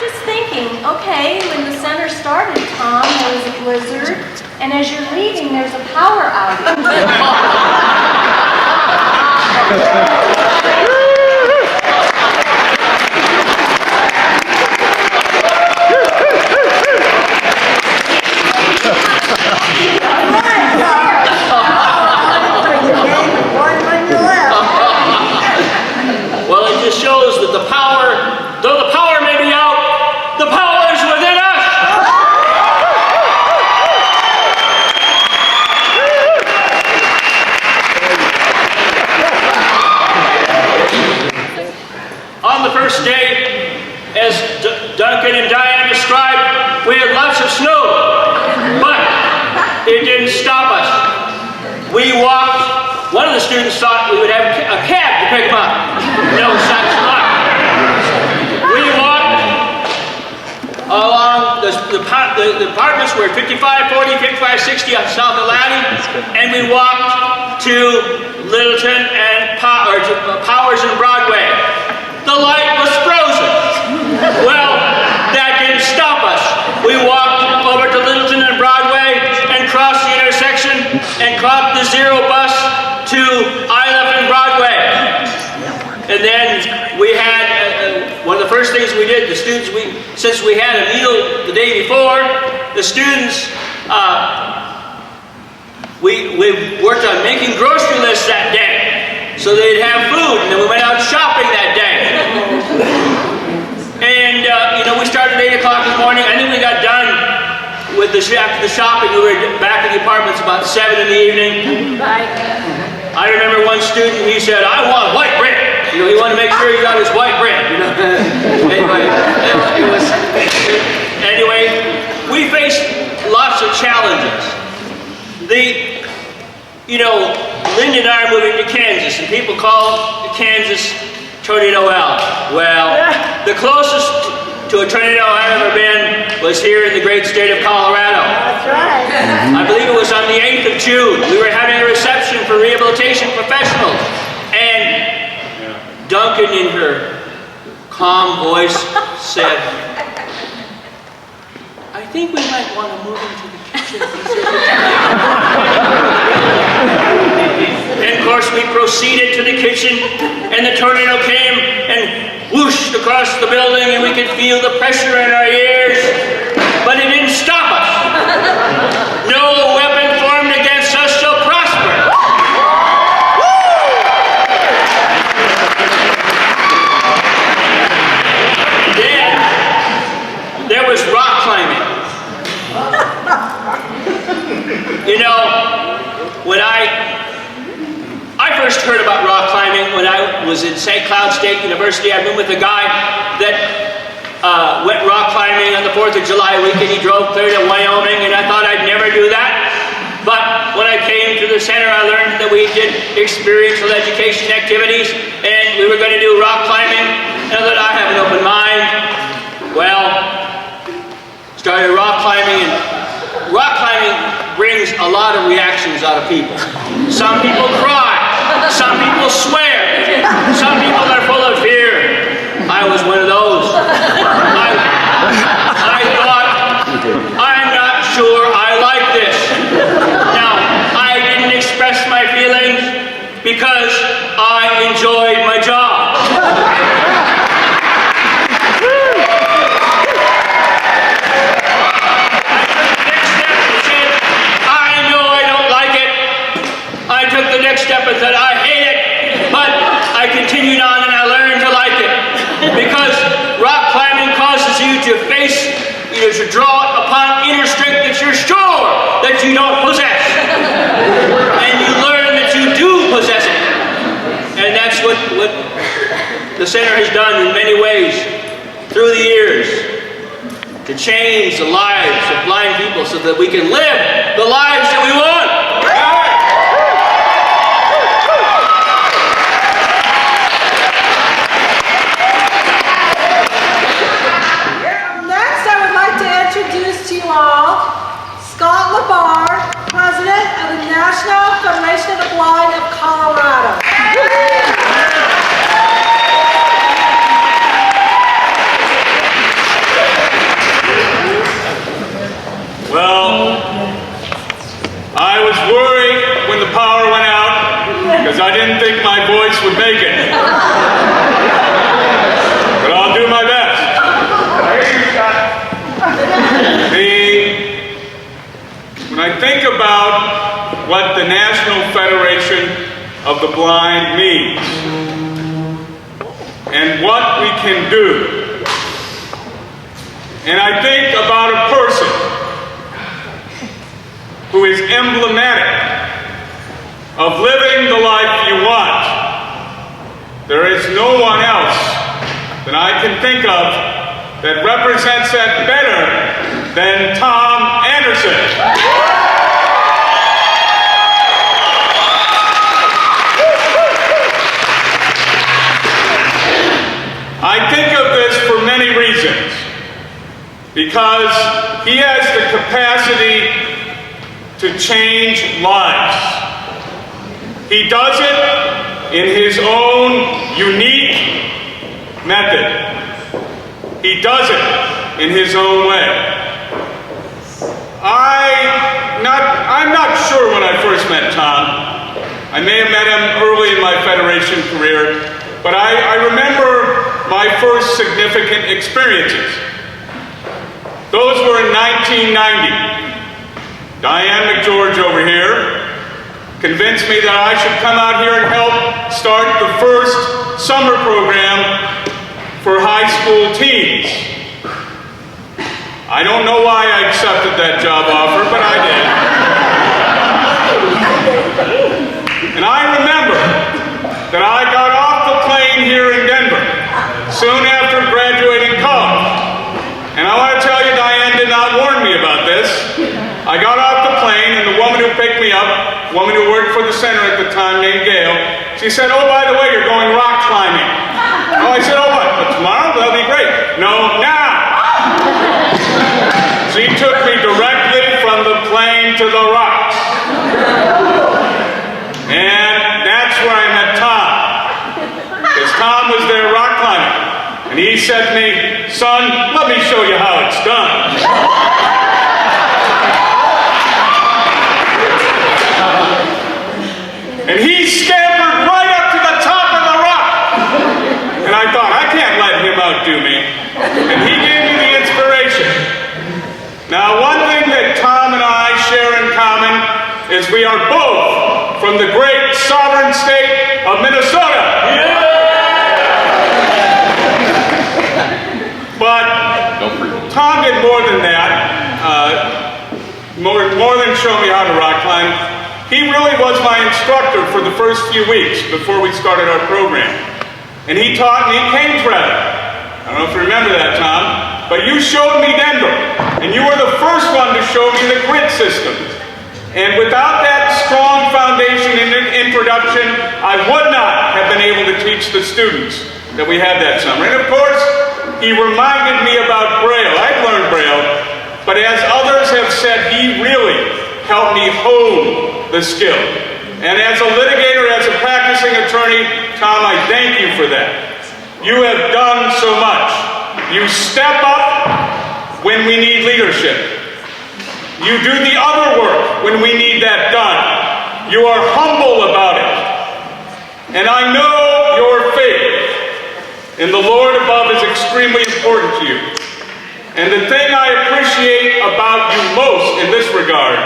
just thinking, okay, when the center started, Tom, there was a blizzard, and as you're leaving, there's a power outage. Well, it just shows that the power, though the power may be out, the power is within us. On the first day, as Duncan and Diane described, we had lots of snow, but it didn't stop us. We walked. One of the students thought we would have a cab to pick them up. No such luck. We walked along the apartments were 5540, 5560 on South Atlantic, and we walked to Littleton and Powers and Broadway. The light was frozen. Well, that didn't stop us. We walked over to Littleton and Broadway and crossed the intersection and caught the Zero bus to Iliff and Broadway. And then we had, one of the first things we did, the students, since we had a meal the day before, the students, we worked on making grocery lists that day so they'd have food, and then we went out shopping that day. And, we started at 8 o'clock in the morning. I think we got done with after the shopping. We were back in the apartments about 7 in the evening. I remember one student, he said, I want white bread. He wanted to make sure he got his white bread, Anyway, we faced lots of challenges. Linda and I are moving to Kansas, and people call Kansas Tornado Alley. Well, the closest to a tornado I've ever been was here in the great state of Colorado. That's right. I believe it was on the 8th of June. We were having a reception for rehabilitation professionals. And Duncan, in her calm voice, said, I think we might want to move into the kitchen. And of course, we proceeded to the kitchen, and the tornado came and whooshed across the building, and we could feel the pressure in our ears, but it didn't stop us. No weapon formed against us shall prosper. Then there was rock climbing. When I first heard about rock climbing when I was in St. Cloud State University. I've been with a guy that went rock climbing on the 4th of July weekend. He drove clear to Wyoming, and I thought I'd never do that. But when I came to the center, I learned that we did experiential education activities, and we were going to do rock climbing. And I thought, I have an open mind. Well, started rock climbing, and rock climbing brings a lot of reactions out of people. Some people cry. Some people swear. Some people are full of fear. I was one of those. I thought, I'm not sure I like this. Now, I didn't express my feelings because I enjoyed my job. Step and said, I hate it, but I continued on and I learned to like it. Because rock climbing causes you to to draw upon inner strength that you're sure that you don't possess. And you learn that you do possess it. And that's what the center has done in many ways through the years to change the lives of blind people so that we can live the lives that we want. Scott LaBar, President of the National Federation of the Blind of Colorado. voice would make it. But I'll do my best. When I think about what the National Federation of the Blind means and what we can do, and I think about a person who is emblematic of living the life you want, there is no one else that I can think of that represents that better than Tom Anderson. I think of this for many reasons, because he has the capacity to change lives. He does it in his own unique method. He does it in his own way. I'm not sure when I first met Tom. I may have met him early in my Federation career, but I remember my first significant experiences. Those were in 1990. Diane McGeorge over here convinced me that I should come out here and help start the first summer program for high school teens. I don't know why I accepted that job offer, but I did. And I remember that I got off the plane here in Denver soon after graduating college. And I want to tell you, Diane did not warn me about this. I got off the plane, and the woman who picked me up, a woman who worked for the center at the time named Gail, she said, "Oh, by the way, you're going rock climbing." Oh, I said, "Oh, what? But tomorrow? That'll be great." "No, now." She took me directly from the plane to the rocks. And that's where I met Tom. Because Tom was there rock climbing. And he said to me, "Son, let me show you how it's done." And he scampered right up to the top of the rock. And I thought, I can't let him outdo me. And he gave me the inspiration. Now, one thing that Tom and I share in common is we are both from the great sovereign state of Minnesota. Yeah! But Tom did more than that, more than show me how to rock climb. He really was my instructor for the first few weeks before we started our program. And he taught me Kane's Rather. I don't know if you remember that, Tom, but you showed me Denver, and you were the first one to show me the grid system. And without that strong foundation and introduction, I would not have been able to teach the students that we had that summer. And of course, he reminded me about Braille. I'd learned Braille, but as others have said, he really helped me hone the skill. And as a litigator, as a practicing attorney, Tom, I thank you for that. You have done so much. You step up when we need leadership. You do the other work when we need that done. You are humble about it. And I know your faith in the Lord above is extremely important to you. And the thing I appreciate about you most in this regard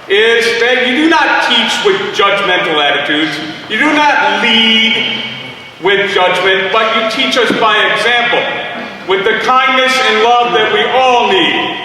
is that you do not teach with judgmental attitudes. You do not lead with judgment, but you teach us by example, with the kindness and love that we all need.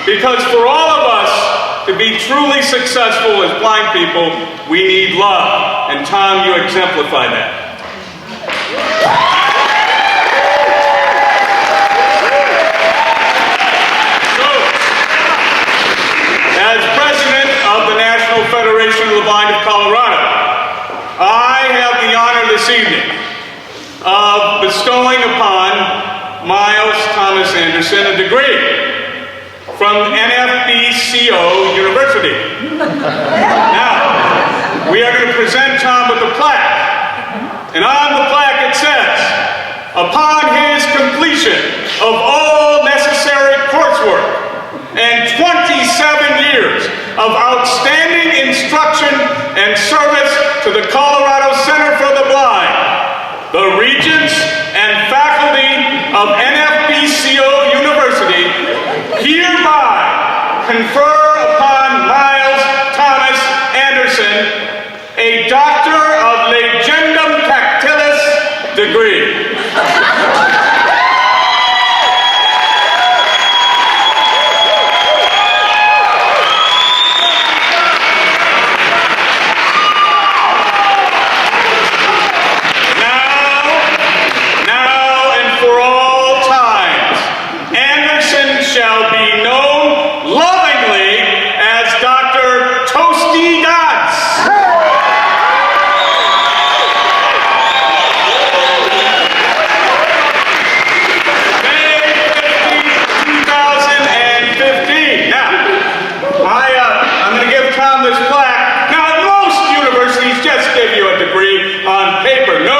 Because for all of us to be truly successful as blind people, we need love. And Tom, you exemplify that. As president of the National Federation of the Blind of Colorado, I have the honor this evening of bestowing upon Miles Thomas Anderson a degree from NFBCO University. Now, we are going to present Tom with a plaque. And on the plaque it says, "Upon his completion of all necessary coursework and 27 years of outstanding instruction and service to the Colorado Center for the Blind, CO University hereby confer upon Miles Thomas Anderson a Doctor of Legendum Tactilis degree. Now and for all times, Anderson shall be known lovingly as Dr. Toasty Dotz. May 15, 2015. Now, I'm going to give Tom this plaque. Now, most universities just give you a degree on paper. No,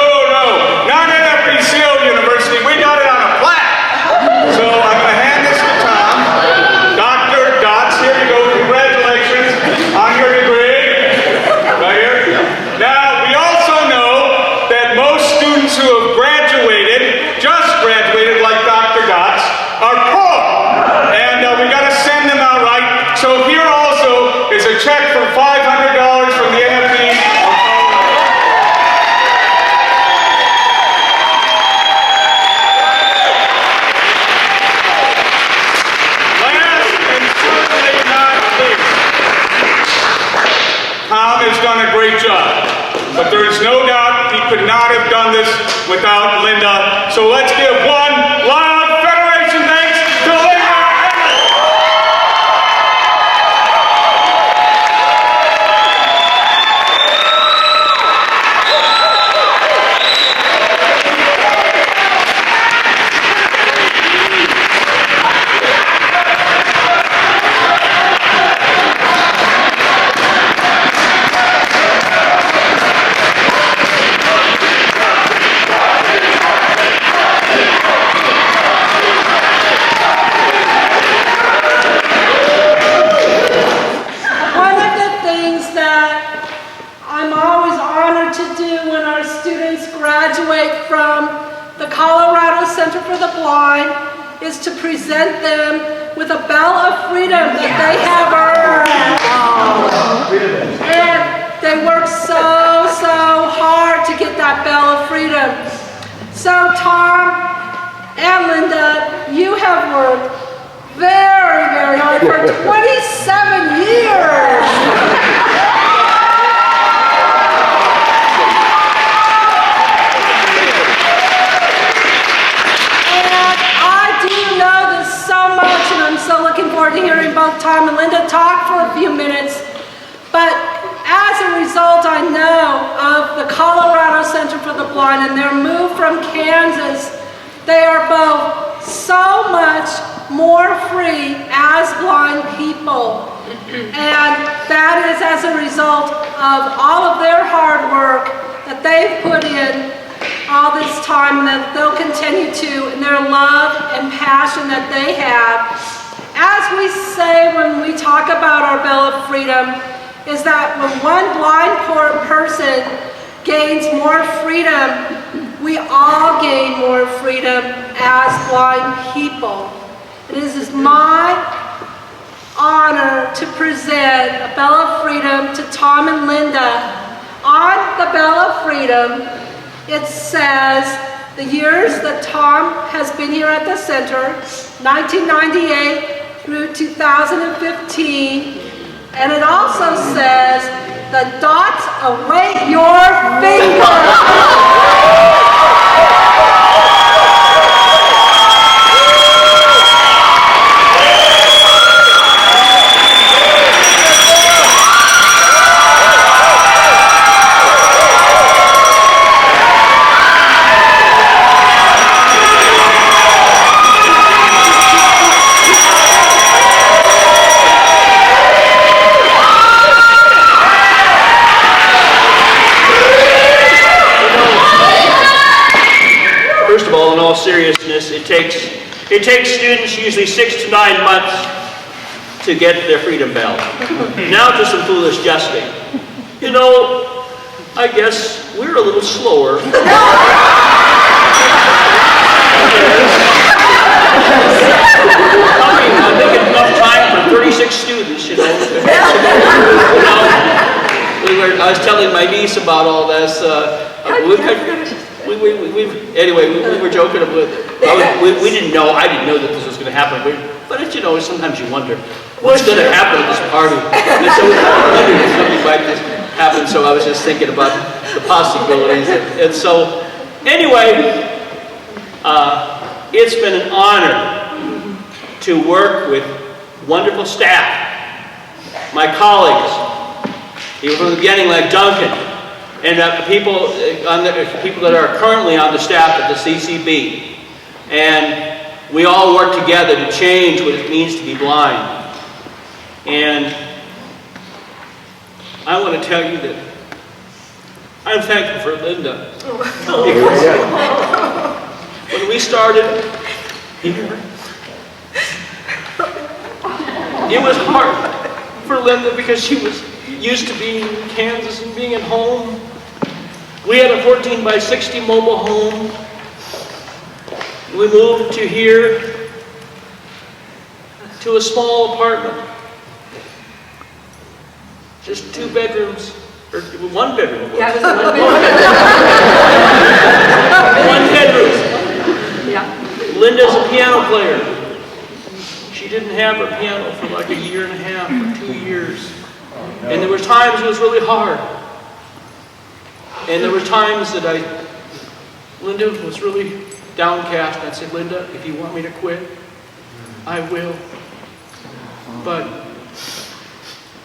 not at FPCO University. We got it on a plaque. So I'm going to hand this to Tom. Dr. Dotz, here you go. Congratulations on your degree. Right here. Now, we also know that most students who have just graduated like Dr. Dotz, are poor. And we got to send them out right. So here also is a check for $500 from the NFB. Last and certainly not least, Tom has done a great job, but there is no doubt he could not have done this without Linda. So let's give one loud Federation thanks to Linda. One of the things that I'm always honored to do when our students graduate from the Colorado Center for the Blind is to present them with a Bell of Freedom that they have earned. And they work so hard to get that Bell of Freedom. So Tom and Linda, you have worked very hard for 27 years. And I do know this so much, and I'm so looking forward to hearing both Tom and Linda talk for a few minutes. But as a result, I know of the Colorado Center for the Blind and their move from Kansas. They are both so much more free as blind people. And that is as a result of all of their hard work that they've put in all this time, and that they'll continue to, and their love and passion that they have. As we say when we talk about our Bell of Freedom, is that when one blind person gains more freedom, we all gain more freedom as blind people. It is my honor to present a Bell of Freedom to Tom and Linda. On the Bell of Freedom, it says the years that Tom has been here at the center, 1998 through 2015, and it also says the dots await your fingers. Seriousness, it takes students usually 6 to 9 months to get their freedom bell. Now to some foolish jesting. You know, I guess we're a little slower. niece about all this. Anyway, we were joking about it. We didn't know, I didn't know that this was going to happen. But it's, you know, sometimes you wonder, what's going to happen at this party? And so I wondered if something might just happen, so I was just thinking about the possibilities. And so, anyway, it's been an honor to work with wonderful staff, my colleagues, even from the beginning, like Duncan, and people that are currently on the staff at the CCB. And we all work together to change what it means to be blind. And I want to tell you that I'm thankful for Linda. Because when we started here, it was hard for Linda because she was used to being in Kansas and being at home. We had a 14 by 60 mobile home. We moved to here, to a small apartment. Just 2 bedrooms, or 1 bedroom. Yeah, it was 1 bedroom. 1 bedroom. Yeah. Linda's a piano player. She didn't have her piano for like a year and a half or 2 years. And there were times it was really hard. And there were times that Linda was really downcast. I'd say, Linda, if you want me to quit, I will. But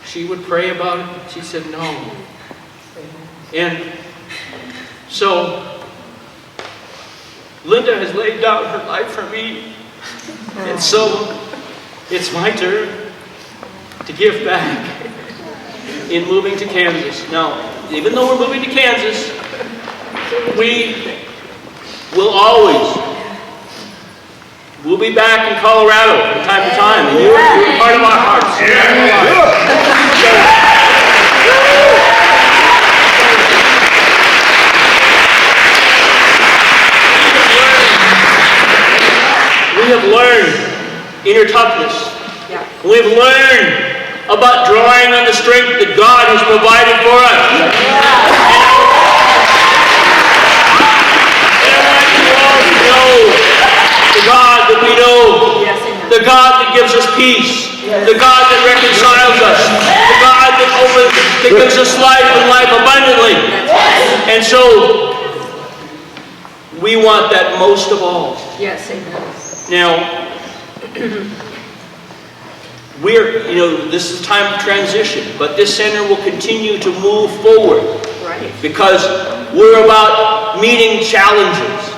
she would pray about it. She said no. And so Linda has laid down her life for me. And so it's my turn to give back in moving to Kansas. Now, even though we're moving to Kansas, we will always, we'll be back in Colorado from time to time, and you're part of our hearts. We have learned inner toughness. We've learned about drawing on the strength that God has provided for us. And I want you all to know the God that we know, the God that gives us peace, the God that reconciles us, the God that gives us life and life abundantly. And so, we want that most of all. Yes, amen. Now, this is time of transition, but this center will continue to move forward. Right. Because we're about meeting challenges.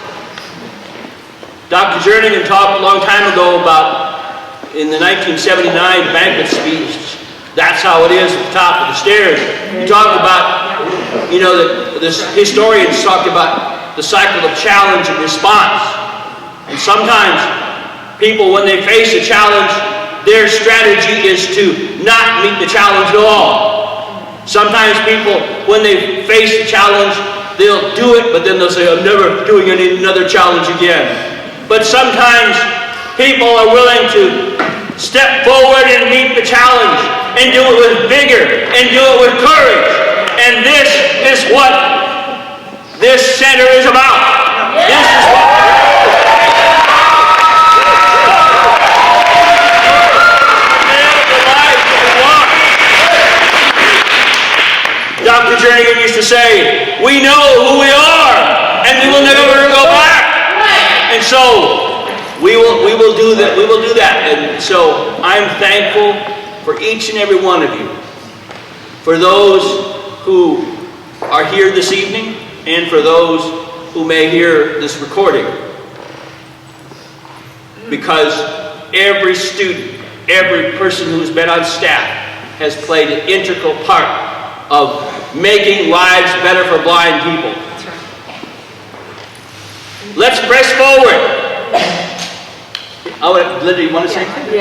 Dr. Jernigan talked a long time ago about, in the 1979 banquet speech, that's how it is at the top of the stairs. He talked about, this historians talked about the cycle of challenge and response. And sometimes people, when they face a challenge, their strategy is to not meet the challenge at all. Sometimes people, when they face a challenge, they'll do it, but then they'll say, I'm never doing another challenge again. But sometimes people are willing to step forward and meet the challenge and do it with vigor and do it with courage. And this is what this center is about. This is what Dr. Jernigan used to say, we know who we are, and we will never go back. And so, we will do that. We will do that. And so, I'm thankful for each and every one of you. For those who are here this evening, and for those who may hear this recording. Because every student, every person who's been on staff has played an integral part of making lives better for blind people. Let's press forward. Linda, you want to say anything?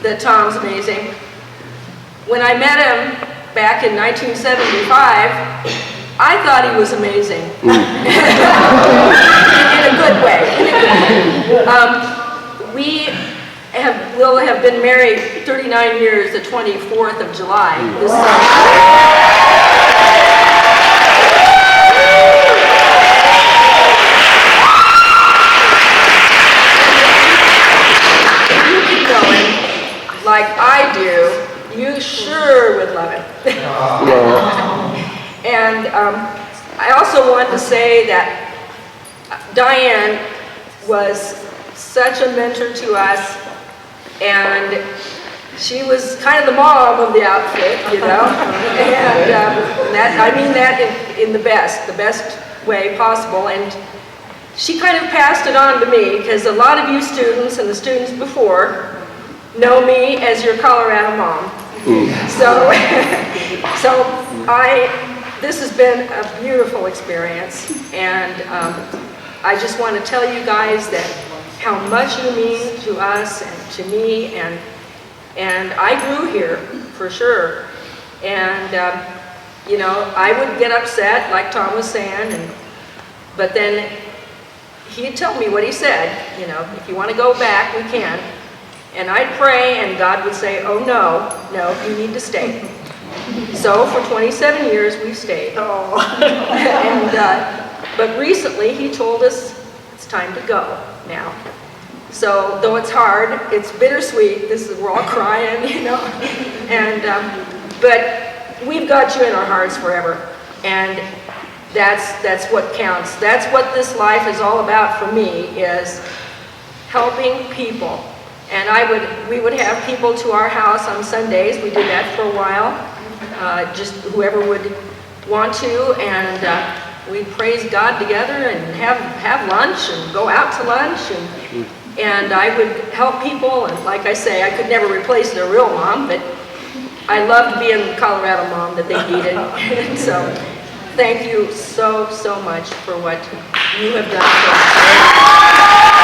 that Tom's amazing. When I met him back in 1975, I thought he was amazing. In a good way. We will have been married 39 years, the 24th of July this summer. Like I do, you sure would love it. And I also want to say that Diane was such a mentor to us, and she was kind of the mom of the outfit, you know. And I mean that in the best way possible. And she kind of passed it on to me, because a lot of you students and the students before know me as your Colorado mom. So this has been a beautiful experience, and I just want to tell you guys that how much you mean to us and to me, and I grew here for sure. And you know, I would get upset, like Tom was saying, but then he'd tell me what he said. You know, if you want to go back, we can. And I'd pray, and God would say, oh no, you need to stay. So for 27 years, we've stayed. But recently, he told us it's time to go now. So though it's hard, it's bittersweet. We're all crying, you know. And but we've got you in our hearts forever, and that's what counts. That's what this life is all about for me, is helping people. And we would have people to our house on Sundays. We did that for a while, just whoever would want to, and we'd praise God together and have lunch and go out to lunch, and I would help people. And like I say, I could never replace their real mom, but I loved being the Colorado mom that they needed. And so thank you so much for what you have done for us.